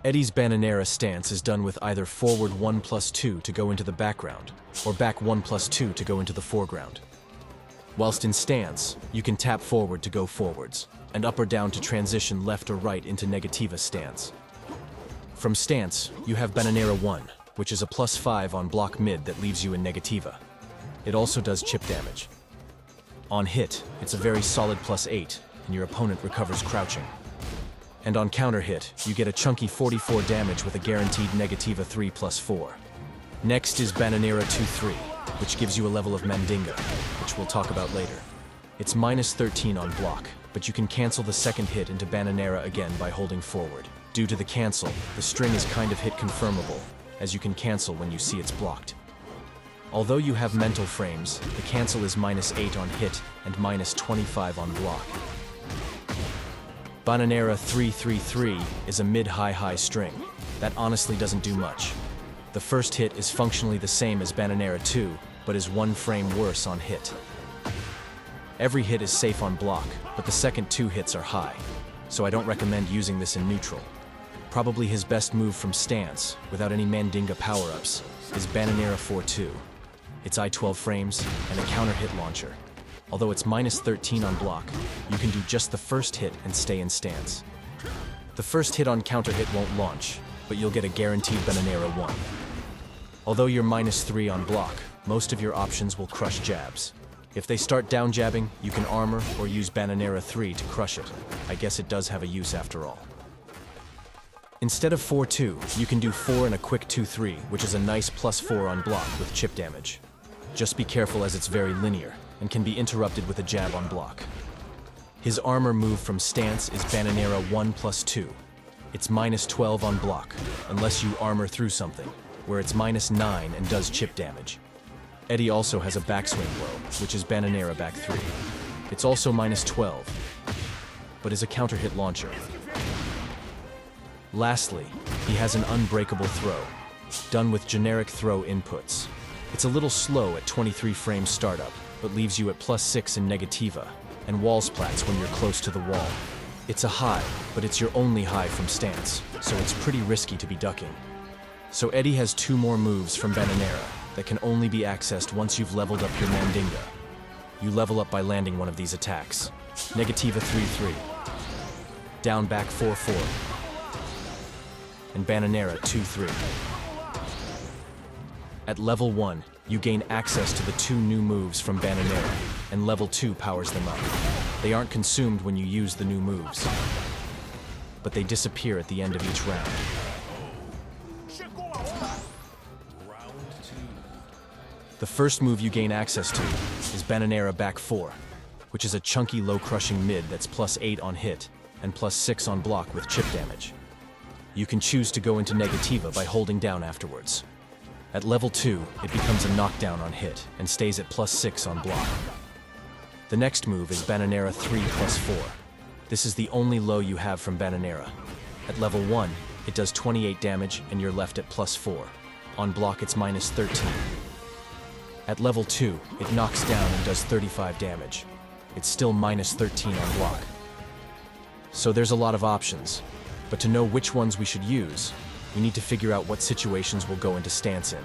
Eddie's Bananera stance is done with either forward 1+2 to go into the background, or back 1+2 to go into the foreground. Whilst in stance, you can tap forward to go forwards, and up or down to transition left or right into Negativa stance. From stance, you have Bananera 1, which is a +5 on block mid that leaves you in Negativa. It also does chip damage. On hit, it's a very solid +8, and your opponent recovers crouching. And on counter hit, you get a chunky 44 damage with a guaranteed Negativa 3+4. Next is Bananera 2-3, which gives you a level of Mandinga, which we'll talk about later. It's -13 on block, but you can cancel the second hit into Bananera again by holding forward. Due to the cancel, the string is kind of hit confirmable, as you can cancel when you see it's blocked. Although you have mental frames, the cancel is -8 on hit and -25 on block. Bananera 3-3-3 is a mid-high-high string. That honestly doesn't do much. The first hit is functionally the same as Bananera 2, but is 1 frame worse on hit. Every hit is safe on block, but the second 2 hits are high, so I don't recommend using this in neutral. Probably his best move from stance, without any Mandinga power-ups, is Bananera 4-2. It's I-12 frames and a counter hit launcher. Although it's -13 on block, you can do just the first hit and stay in stance. The first hit on counter hit won't launch, but you'll get a guaranteed Bananera 1. Although you're -3 on block, most of your options will crush jabs. If they start down jabbing, you can armor or use Bananera 3 to crush it. I guess it does have a use after all. Instead of 4-2, you can do 4 and a quick 2-3, which is a nice +4 on block with chip damage. Just be careful as it's very linear, and can be interrupted with a jab on block. His armor move from stance is Bananera 1+2. It's -12 on block, unless you armor through something, where it's -9 and does chip damage. Eddie also has a backswing blow, which is Bananera back 3. It's also -12, but is a counter hit launcher. Lastly, he has an unbreakable throw, done with generic throw inputs. It's a little slow at 23 frames startup, but leaves you at +6 in Negativa, and wall splats when you're close to the wall. It's a high, but it's your only high from stance, so it's pretty risky to be ducking. So Eddie has 2 more moves from Bananera that can only be accessed once you've leveled up your Mandinga. You level up by landing one of these attacks. Negativa 3-3, down back 4-4, and Bananera 2-3. At level 1, you gain access to the 2 new moves from Bananera, and level 2 powers them up. They aren't consumed when you use the new moves, but they disappear at the end of each round. The first move you gain access to is Bananera back 4, which is a chunky low-crushing mid that's +8 on hit and +6 on block with chip damage. You can choose to go into Negativa by holding down afterwards. At level 2, it becomes a knockdown on hit and stays at +6 on block. The next move is Bananera 3+4. This is the only low you have from Bananera. At level 1, it does 28 damage and you're left at +4. On block, it's -13. At level 2, it knocks down and does 35 damage. It's still -13 on block. So there's a lot of options, but to know which ones we should use, we need to figure out what situations we'll go into stance in.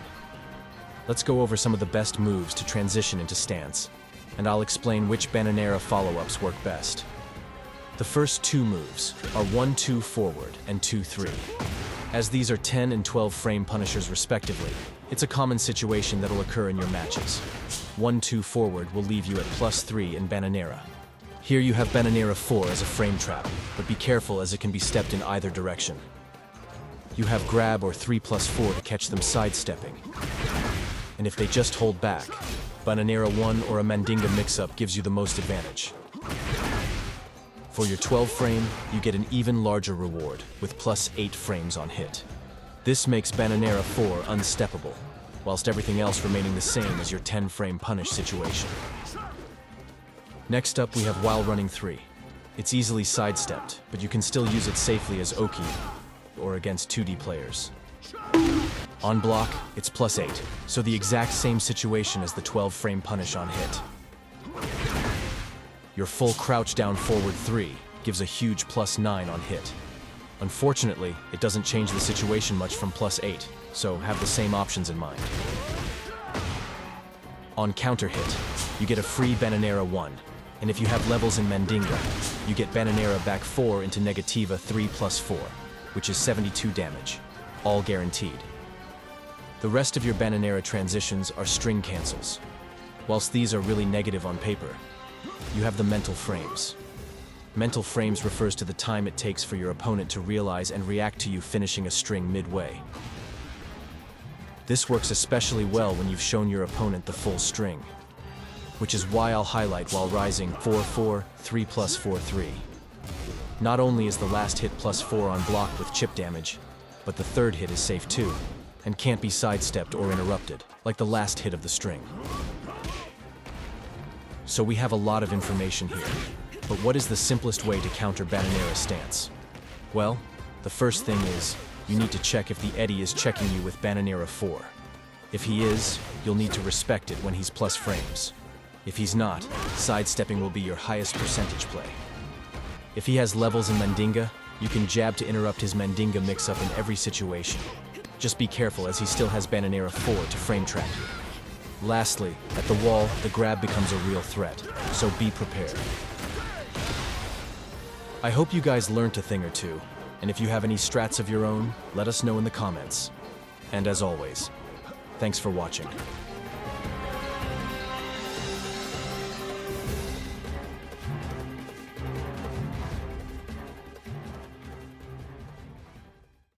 Let's go over some of the best moves to transition into stance, and I'll explain which Bananera follow-ups work best. The first 2 moves are 1-2 forward and 2-3. As these are 10 and 12 frame punishers respectively, it's a common situation that'll occur in your matches. 1-2 forward will leave you at +3 in Bananera. Here you have Bananera 4 as a frame trap, but be careful as it can be stepped in either direction. You have grab or 3+4 to catch them sidestepping. And if they just hold back, Bananera 1 or a Mandinga mix-up gives you the most advantage. For your 12 frame, you get an even larger reward, with +8 frames on hit. This makes Bananera 4 unsteppable, whilst everything else remaining the same as your 10 frame punish situation. Next up we have While Running 3. It's easily sidestepped, but you can still use it safely as Oki, or against 2D players. On block, it's +8, so the exact same situation as the 12 frame punish on hit. Your full crouch down forward 3 gives a huge +9 on hit. Unfortunately, it doesn't change the situation much from +8, so have the same options in mind. On counter hit, you get a free Bananera 1, and if you have levels in Mandinga, you get Bananera back 4 into Negativa 3+4, which is 72 damage, all guaranteed. The rest of your Bananera transitions are string cancels. Whilst these are really negative on paper, you have the mental frames. Mental frames refers to the time it takes for your opponent to realize and react to you finishing a string midway. This works especially well when you've shown your opponent the full string, which is why I'll highlight while rising 4-4, 3+4-3. Not only is the last hit +4 on block with chip damage, but the third hit is safe too, and can't be sidestepped or interrupted, like the last hit of the string. So we have a lot of information here, but what is the simplest way to counter Bananera's stance? Well, the first thing is, you need to check if the Eddy is checking you with Bananera 4. If he is, you'll need to respect it when he's plus frames. If he's not, sidestepping will be your highest percentage play. If he has levels in Mandinga, you can jab to interrupt his Mandinga mix-up in every situation. Just be careful as he still has Bananera 4 to frame trap you. Lastly, at the wall, the grab becomes a real threat, so be prepared. I hope you guys learned a thing or two, and if you have any strats of your own, let us know in the comments. And as always, thanks for watching.